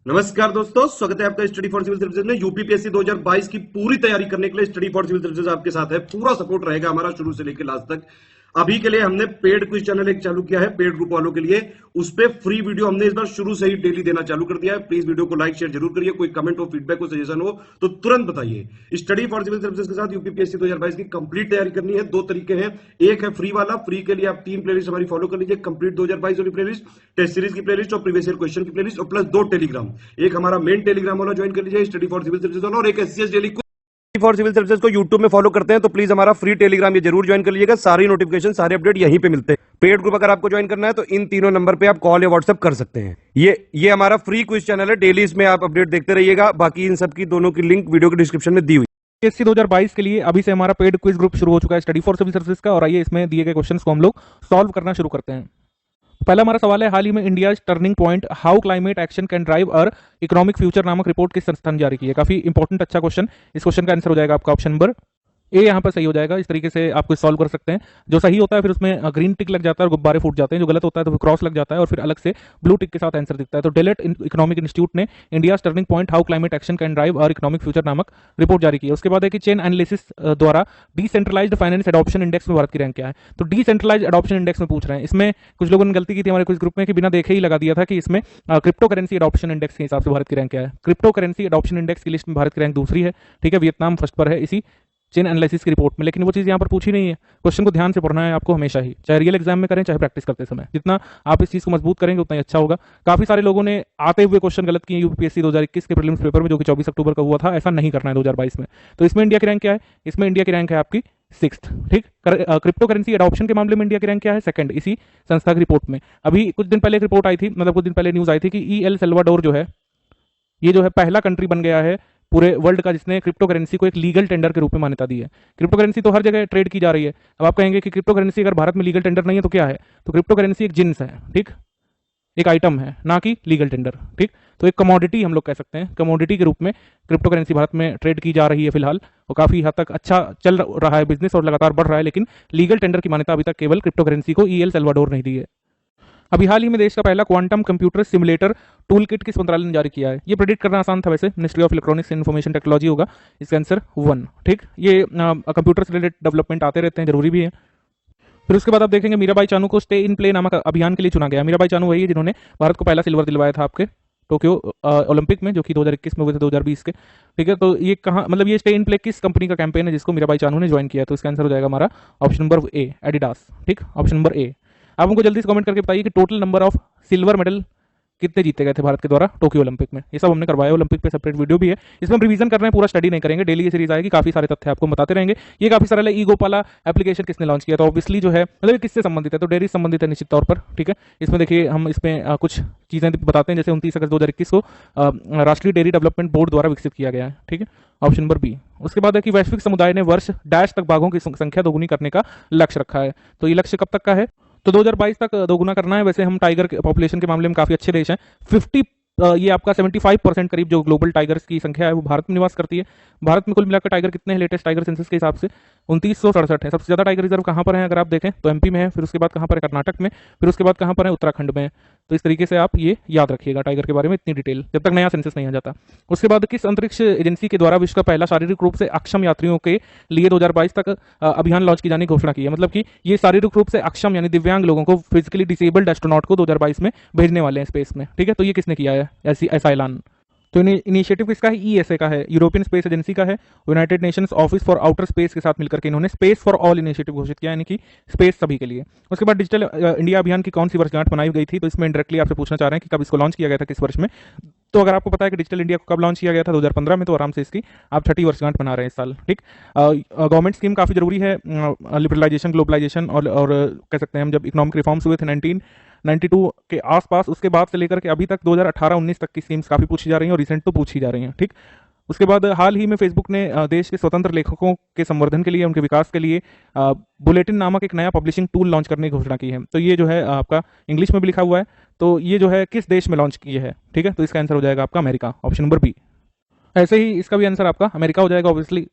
नमस्कार दोस्तों, स्वागत है आपका स्टडी फॉर सिविल सर्विसेज में। यूपीपीएससी 2022 की पूरी तैयारी करने के लिए स्टडी फॉर सिविल सर्विसेज आपके साथ है। पूरा सपोर्ट रहेगा हमारा शुरू से लेकर लास्ट तक। अभी के लिए हमने पेड क्विज चैनल एक चालू किया है पेड ग्रुप वालों के लिए। उस पे फ्री वीडियो हमने इस बार शुरू से ही डेली देना चालू कर दिया है। प्लीज वीडियो को लाइक शेयर जरूर करिए। कोई कमेंट हो, फीडबैक हो, सजेशन हो तो तुरंत बताइए। स्टडी फॉर सिविल सर्विसेज के साथ यूपीपीएससी 2022 की कंप्लीट तैयारी करनी है। दो तरीके हैं, एक है फ्री वाला। फ्री के लिए आप 3 प्लेलिस्ट हमारी फॉलो कर लीजिए। कंप्लीट 2022 वाली प्लेलिस्ट, टेस्ट सीरीज की प्लेलिस्ट और प्रीवियस ईयर क्वेश्चन की प्लेलिस्ट, और प्लस 2 टेलीग्राम। एक हमारा मेन टेलीग्राम वाला ज्वाइन कर लीजिए स्टडी फॉर सिविल सर्विसेज वाला, और एक SCS daily for civil services को यूट्यूब में फॉलो करते हैं तो प्लीज हमारा फ्री टेलीग्राम ये जरूर ज्वाइन कर लीजिएगा। सारी नोटिफिकेशन, सारे अपडेट यहीं पे मिलते हैं। पेड ग्रुप अगर आपको ज्वाइन करना है तो इन तीनों नंबर पे आप कॉल या व्हाट्सएप कर सकते हैं। ये हमारा फ्री क्विज चैनल है, डेली इसमें आप अपडेट देखते रहिएगा। बाकी इन सब की दोनों की लिंक वीडियो के डिस्क्रिप्शन में दी हुई। पीएससी 2022 के लिए अभी से हमारा पेड क्विज ग्रुप शुरू हो चुका है स्टडी फॉर सिविल सर्विसेज का। और आइए इसमें दिए गए क्वेश्चंस को हम लोग सॉल्व करना शुरू करते हैं। पहला हमारा सवाल है, हाल ही में India turning point how climate action can drive our economic future नामक रिपोर्ट किस संस्थान ने जारी की है। काफी इंपॉर्टेंट अच्छा क्वेश्चन। इस क्वेश्चन का आंसर हो जाएगा आपका ऑप्शन नंबर ए यहाँ पर सही हो जाएगा। इस तरीके से आप कुछ सॉल्व कर सकते हैं। जो सही होता है फिर उसमें ग्रीन टिक लग जाता है और गुब्बारे फूट जाते हैं। जो गलत होता है तो फिर क्रॉस लग जाता है और फिर अलग से ब्लू टिक के साथ आंसर दिखता है। तो डेलट इकोनॉमिक इंस्टीट्यूट ने India turning point how climate action can drive और इकोनॉमिक फ्यूचर नामक रिपोर्ट जारी की है। उसके बाद है कि चेन एनालिसिस द्वारा डिसेंट्रलाइज्ड फाइनेंस एडॉप्शन इंडेक्स में भारत की रैंक क्या है। तो डिसेंट्रलाइज्ड एडॉप्शन इंडेक्स में पूछ रहे हैं। इसमें कुछ लोगों ने गलती की थी हमारे कुछ ग्रुप में कि बिना देखे ही लगा दिया था कि इसमें क्रिप्टो करेंसी एडॉप्शन इंडेक्स के हिसाब से भारत की रैंक क्या है। क्रिप्टो करेंसी एडॉप्शन इंडेक्स की लिस्ट में भारत की रैंक दूसरी है, ठीक है। वियतनाम फर्स्ट पर है इसी चेन एनालिसिस की रिपोर्ट में। लेकिन वो चीज़ यहाँ पर पूछी नहीं है। क्वेश्चन को ध्यान से पढ़ना है आपको हमेशा ही, चाहे रियल एग्जाम में करें चाहे प्रैक्टिस करते समय। जितना आप इस चीज़ को मजबूत करेंगे उतना ही अच्छा होगा। काफी सारे लोगों ने आते हुए क्वेश्चन गलत किए यूपीएससी 2021 के प्रीलिम्स पेपर में, जो कि 24 अक्टूबर का हुआ था। ऐसा नहीं करना है 2022 में। तो इसमें इंडिया की रैंक क्या है? इसमें इंडिया की रैंक है आपकी 6th, ठीक। क्रिप्टो करेंसी एडॉप्शन के मामले में इंडिया की रैंक क्या है? 2nd, इसी संस्था की रिपोर्ट में। अभी कुछ दिन पहले एक रिपोर्ट आई थी, मतलब कुछ दिन पहले न्यूज आई थी कि ई एल सेल्वाडोर जो है, ये जो है पहला कंट्री बन गया है पूरे वर्ल्ड का जिसने क्रिप्टो करेंसी को एक लीगल टेंडर के रूप में मान्यता दी है। क्रिप्टो करेंसी तो हर जगह ट्रेड की जा रही है। अब आप कहेंगे कि क्रिप्टो करेंसी अगर भारत में लीगल टेंडर नहीं है तो क्या है? तो क्रिप्टो करेंसी एक जिन्स है, ठीक, एक आइटम है, ना कि लीगल टेंडर, ठीक। तो एक कमोडिटी हम लोग कह सकते हैं। कमोडिटी के रूप में क्रिप्टो करेंसी भारत में ट्रेड की जा रही है फिलहाल, और काफी हद तक अच्छा चल रहा है बिजनेस और लगातार बढ़ रहा है। लेकिन लीगल टेंडर की मान्यता अभी तक केवल क्रिप्टो करेंसी को ई एल सेल्वाडोर नहीं दी है। अभी हाल ही में देश का पहला quantum computer simulator tool kit किस मंत्रालय ने जारी किया है? ये प्रेडिक्ट करना आसान था वैसे, ministry of electronics and information technology होगा इसका आंसर 1, ठीक। ये कंप्यूटर से रिलेटेड डेवलपमेंट आते रहते हैं, जरूरी भी है। फिर उसके बाद आप देखेंगे मीराबाई चानू को स्टे इन प्ले नामक अभियान के लिए चुना गया। मीराबाई चानू वही है जिन्होंने भारत को पहला सिल्वर दिलवाया था आपके टोक्यो ओलंपिक में, जो कि 2021 में हुए थे, 2020 के, ठीक है। तो ये कहाँ, मतलब ये स्टे इन प्ले किस कंपनी का कैंपेन है जिसको मीराबाई चानू ने ज्वाइन किया? तो इसका आंसर हो जाएगा हमारा ऑप्शन नंबर ए, एडिडास, ठीक, ऑप्शन नंबर ए। आप हमको जल्दी से कमेंट करके बताइए कि total number of silver medal कितने जीते गए थे भारत के द्वारा टोक्यो ओलंपिक में। ये सब हमने करवाया, ओलंपिक पे सेपरेट वीडियो भी है। इसमें हम रिवीजन कर रहे हैं, पूरा स्टडी नहीं करेंगे। डेली ये सीरीज आएगी, काफी सारे तथ्य आपको बताते रहेंगे। ये काफी सारा ई गोपाला एप्लीकेशन किसने लॉन्च किया? तो ऑब्वियसली जो है, मतलब ये किससे संबंधित है? तो डेयरी संबंधित है निश्चित तौर पर, ठीक है। इसमें देखिए हम इसमें कुछ चीजें बताते हैं, जैसे 29 अगस्त 2021 को राष्ट्रीय डेयरी डेवलपमेंट बोर्ड द्वारा विकसित किया गया है, ठीक है, ऑप्शन नंबर बी। उसके बाद है कि वैश्विक समुदाय ने वर्ष डैश तक बाघों की संख्या दोगुनी करने का लक्ष्य रखा है। तो ये लक्ष्य कब तक का है? तो 2022 तक दोगुना करना है। वैसे हम टाइगर पॉपुलेशन के मामले में काफी अच्छे देश हैं। 50 ये आपका 75% करीब जो ग्लोबल टाइगर्स की संख्या है वो भारत में निवास करती है। भारत में कुल मिलाकर टाइगर कितने हैं लेटेस्ट टाइगर सेंसस के हिसाब से? 2967 है। सबसे ज्यादा टाइगर रिजर्व कहाँ पर है अगर आप देखें तो एमपी में है। फिर उसके बाद कहाँ पर है? कर्नाटक में। फिर उसके बाद कहाँ पर है? उत्तराखंड में। तो इस तरीके से आप ये याद रखिएगा टाइगर के बारे में इतनी डिटेल, जब तक नया सेंसस नहीं आ जाता। उसके बाद किस अंतरिक्ष एजेंसी के द्वारा विश्व का पहला शारीरिक रूप से अक्षम यात्रियों के लिए 2022 तक अभियान लॉन्च की जाने की घोषणा की है? मतलब कि ये शारीरिक रूप से अक्षम यानी दिव्यांग लोगों को, फिजिकली डिसेबल्ड एस्ट्रोनॉट को 2022 में भेजने वाले हैं स्पेस में, ठीक है। तो ये किसने किया है ऐसा ऐलान? तो इनिशिएटिव किसका है? ईएसए का है, यूरोपियन स्पेस एजेंसी का है। United Nations office for outer space के साथ मिलकर के इन्होंने स्पेस फॉर ऑल इनिशिएटिव घोषित किया, यानी कि स्पेस सभी के लिए। उसके बाद डिजिटल इंडिया अभियान की कौन सी वर्षगांठ बनाई गई थी? तो इसमें डायरेक्टली आपसे पूछना चाह रहे हैं कि कब इसको लॉन्च किया गया था, किस वर्ष में। तो अगर आपको पता है कि डिजिटल इंडिया को कब लॉन्च किया गया था 2015 में, तो आराम से इसकी आप 30 वर्षगांठ बना रहे हैं इस साल, ठीक। गवर्नमेंट स्कीम काफी जरूरी है, लिबरलाइजेशन, ग्लोबलाइजेशन और कह सकते हैं हम जब इकोनॉमिक रिफॉर्म्स हुए थे 1992 के आसपास, उसके बाद से लेकर के अभी तक 2018-19 तक की स्कीम्स काफी पूछी जा रही हैं और रिसेंट तो पूछी जा रही हैं, ठीक। उसके बाद हाल ही में फेसबुक ने देश के स्वतंत्र लेखकों के संवर्धन के लिए, उनके विकास के लिए बुलेटिन नामक एक नया पब्लिशिंग टूल लॉन्च करने की घोषणा की है। तो ये जो है आपका इंग्लिश में भी लिखा हुआ है। तो ये जो है किस देश में लॉन्च की है, ठीक है। तो इसका आंसर हो जाएगा आपका अमेरिका, ऑप्शन नंबर बी। ऐसे ही इसका भी आंसर आपका अमेरिका हो जाएगा। ऑब्वियसली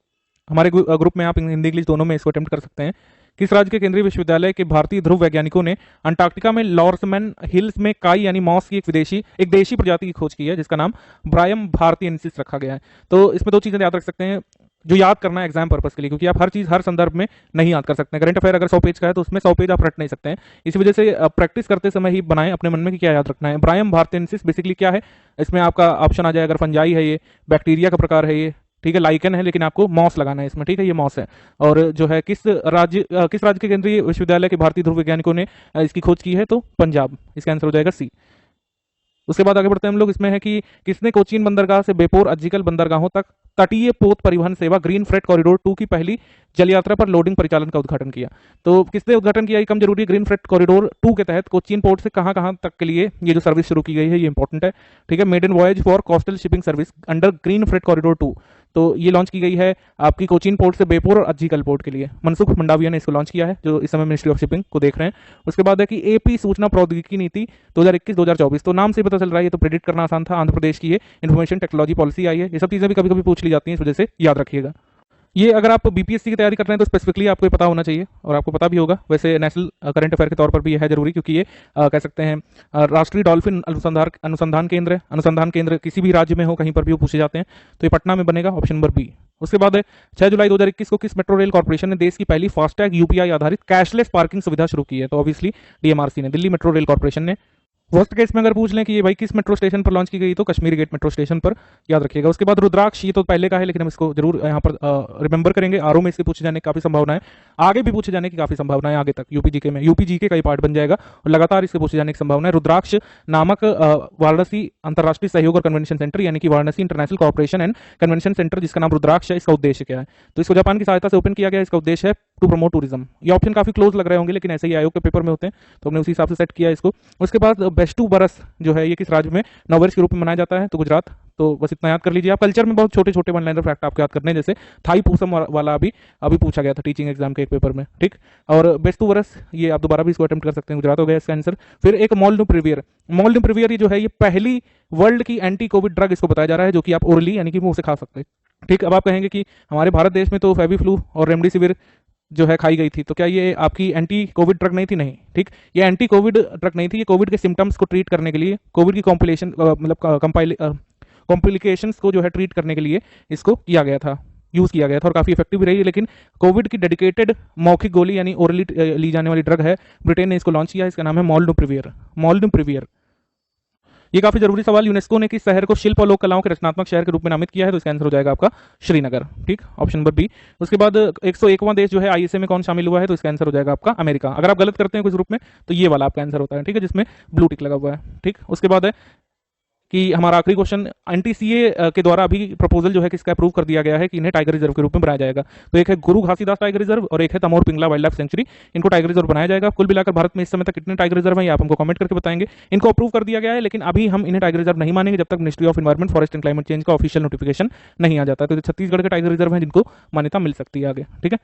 हमारे ग्रुप में आप हिंदी इंग्लिश दोनों में इसको अटेम्प्ट कर सकते हैं किस राज्य के केंद्रीय विश्वविद्यालय के भारतीय ध्रुव वैज्ञानिकों ने अंटार्कटिका में लॉर्समैन हिल्स में काई यानी मॉस की एक देशी प्रजाति की खोज की है, जिसका नाम ब्रायम भारतीयेंसिस रखा गया है। तो इसमें दो चीजें याद रख सकते हैं जो याद करना है एग्जाम पर्पस के लिए, क्योंकि आप हर चीज हर संदर्भ में नहीं याद कर सकते हैं। करंट अफेयर अगर 100 पेज का है तो उसमें 100 पेज आप रट नहीं सकते हैं। इसी वजह से प्रैक्टिस करते समय ही बनाएं अपने मन में कि क्या याद रखना है। ब्रायम भारतीयेंसिस बेसिकली क्या है, इसमें आपका ऑप्शन आ जाएगा, अगर फंजाई है ये, बैक्टीरिया का प्रकार है ये, ठीक है, लाइकन है, लेकिन आपको मॉस लगाना है इसमें, ठीक है, ये मॉस है। और जो है किस राज्य के केंद्रीय विश्वविद्यालय के भारतीय ध्रुव वैज्ञानिकों ने इसकी खोज की है, तो पंजाब, इसका आंसर हो जाएगा सी। उसके बाद आगे बढ़ते हैं हम लोग, इसमें है कि किसने कोचीन बंदरगाह से बेपोर अज्जिकल बंदरगाहों तक तटीय पोत परिवहन सेवा ग्रीन फ्रेट कॉरिडोर 2 की पहली जल यात्रा पर लोडिंग परिचालन का उद्घाटन किया। तो किसने उद्घाटन किया, ये कम जरूरी है। ग्रीन फ्रेट कॉरिडोर 2 के तहत कोचीन पोर्ट से कहां कहां तक के लिए ये जो सर्विस शुरू की गई है, ये इंपॉर्टेंट है, ठीक है। Maiden voyage for coastal shipping service under green freight corridor 2, तो ये लॉन्च की गई है आपकी कोचीन पोर्ट से बेपोर और अज्जिकल पोर्ट के लिए। मनसुख मंडाविया ने इसको लॉन्च किया है, जो इस समय मिनिस्ट्री ऑफ शिपिंग को देख रहे हैं। उसके बाद है कि एपी सूचना प्रौद्योगिकी नीति 2021-2024, तो नाम से पता चल रहा है, ये तो प्रेडिक्ट करना आसान था। आंध्र प्रदेश की ये इन्फॉर्मेशन टेक्नोलॉजी पॉलिसी आई है। ये सब चीजें भी कभी कभी पूछ ली जाती हैं, इस वजह से याद रखिएगा। ये अगर आप बीपीएससी की तैयारी कर रहे हैं तो स्पेसिफिकली आपको ये पता होना चाहिए, और आपको पता भी होगा। वैसे नेशनल करंट अफेयर के तौर पर भी ये है जरूरी, क्योंकि ये कह सकते हैं राष्ट्रीय डॉल्फिन अनुसंधान केंद्र किसी भी राज्य में हो, कहीं पर भी वो पूछे जाते हैं, तो ये पटना में बनेगा, ऑप्शन नंबर बी। उसके बाद है 6 जुलाई 2021 को किस मेट्रो रेल कॉर्पोरेशन ने देश की पहली फास्टैग यूपीआई आधारित कैशलेस पार्किंग सुविधा शुरू की है, तो ऑब्वियसली डीएमआरसी ने, दिल्ली मेट्रो रेल कॉर्पोरेशन ने। वर्स्ट केस में अगर पूछ लें कि ये भाई किस मेट्रो स्टेशन पर लॉन्च की गई, तो कश्मीरी गेट मेट्रो स्टेशन पर, याद रखिएगा। उसके बाद रुद्राक्ष, ये तो पहले का है, लेकिन हम इसको जरूर यहाँ पर रिमेंबर करेंगे। आरओ में इसके पूछे जाने की काफी संभावना है, आगे भी पूछे जाने की काफी संभावना है, आगे तक यूपी जीके का ही पार्ट बन जाएगा और लगातार इसके पूछे जाने की संभावना है। रुद्राक्ष नामक वाराणसी अंतर्राष्ट्रीय सहयोग और कन्वेंशन सेंटर, यानी कि Varanasi international corporation and convention centre, जिसका नाम रुद्राक्ष है, इसका उद्देश्य क्या है, तो इसको जापान की सहायता से ओपन किया गया। इसका उद्देश्य है टू प्रमोट टूरिज्म। ये ऑप्शन काफी क्लोज लग रहे होंगे, लेकिन ऐसे ही आयोग के पेपर में होते हैं, तो हमने उसी हिसाब से सेट किया इसको। उसके बाद बेस्टू बरस जो है, ये किस राज्य में नववर्ष के रूप में मनाया जाता है, तो गुजरात। तो बस इतना याद कर लीजिए आप। कल्चर में बहुत छोटे छोटे वन लाइनर फैक्ट आपको याद करने हैं, जैसे थाई पूसम वाला अभी पूछा गया था टीचिंग एग्जाम के एक पेपर में, ठीक। और बेस्तु वर्ष, ये आप दोबारा भी इसको अटेम्प्ट कर सकते हैं, गुजरात हो गया इसका आंसर। फिर एक मॉल्नुप्रिवियर ये जो है, ये पहली वर्ल्ड की एंटी कोविड ड्रग इसको बताया जा रहा है, जो कि आप ओरली यानी कि मुंह से खा सकते हैं, ठीक। अब आप कहेंगे कि हमारे भारत देश में तो फेविफ्लू और रेमडेसिविर जो है खाई गई थी, तो क्या ये आपकी एंटी कोविड ड्रग नहीं थी? नहीं, ठीक, ये एंटी कोविड ड्रग नहीं थी, ये कोविड के सिम्टम्स को ट्रीट करने के लिए, कोविड की कॉम्प्लिकेशंस को जो है ट्रीट करने के लिए इसको किया गया था, यूज किया गया था, और काफी इफेक्टिव भी रही है। लेकिन कोविड की डेडिकेटेड मौखिक गोली यानी ओरली ली जाने वाली ड्रग है, ब्रिटेन ने इसको लॉन्च किया, इसका नाम है मॉल्नुप्रिवियर। ये काफी जरूरी सवाल, यूनेस्को ने किस शहर को शिल्प और लोक कलाओं के रचनात्मक शहर के रूप में नामित किया है, तो इसका आंसर हो जाएगा आपका श्रीनगर, ठीक, ऑप्शन नंबर बी। उसके बाद 101वां देश जो है आईएसए में कौन शामिल हुआ है, तो इसका आंसर हो जाएगा आपका अमेरिका। अगर आप गलत करते हैं कुछ ग्रुप में, तो ये वाला आपका आंसर होता है, ठीक है, जिसमें ब्लू टिक लगा हुआ है, ठीक। उसके बाद है कि हमारा आखिरी क्वेश्चन, एनटीसीए के द्वारा अभी प्रपोजल जो है किसका अप्रूव कर दिया गया है कि इन्हें टाइगर रिजर्व के रूप में बनाया जाएगा, तो एक है गुरु घासीदास टाइगर रिजर्व और एक है Tamor Pingala wild life sanctuary, इनको टाइगर रिजर्व बनाया जाएगा। कुल मिलाकर भारत में इस समय तक कितने टाइगर रिजर्व हैं, ये आप हमको कमेंट करके बताएंगे। इनको अप्रूव कर दिया गया है, लेकिन अभी हम इन्हें टाइगर रिजर्व नहीं मानेंगे जब तक ministry of environment, forest and climate change का ऑफिशियल नोटिफिकेशन नहीं आ जाता है। तो छत्तीसगढ़ के टाइगर रिजर्व हैं जिनको मान्यता मिल सकती है आगे, ठीक है।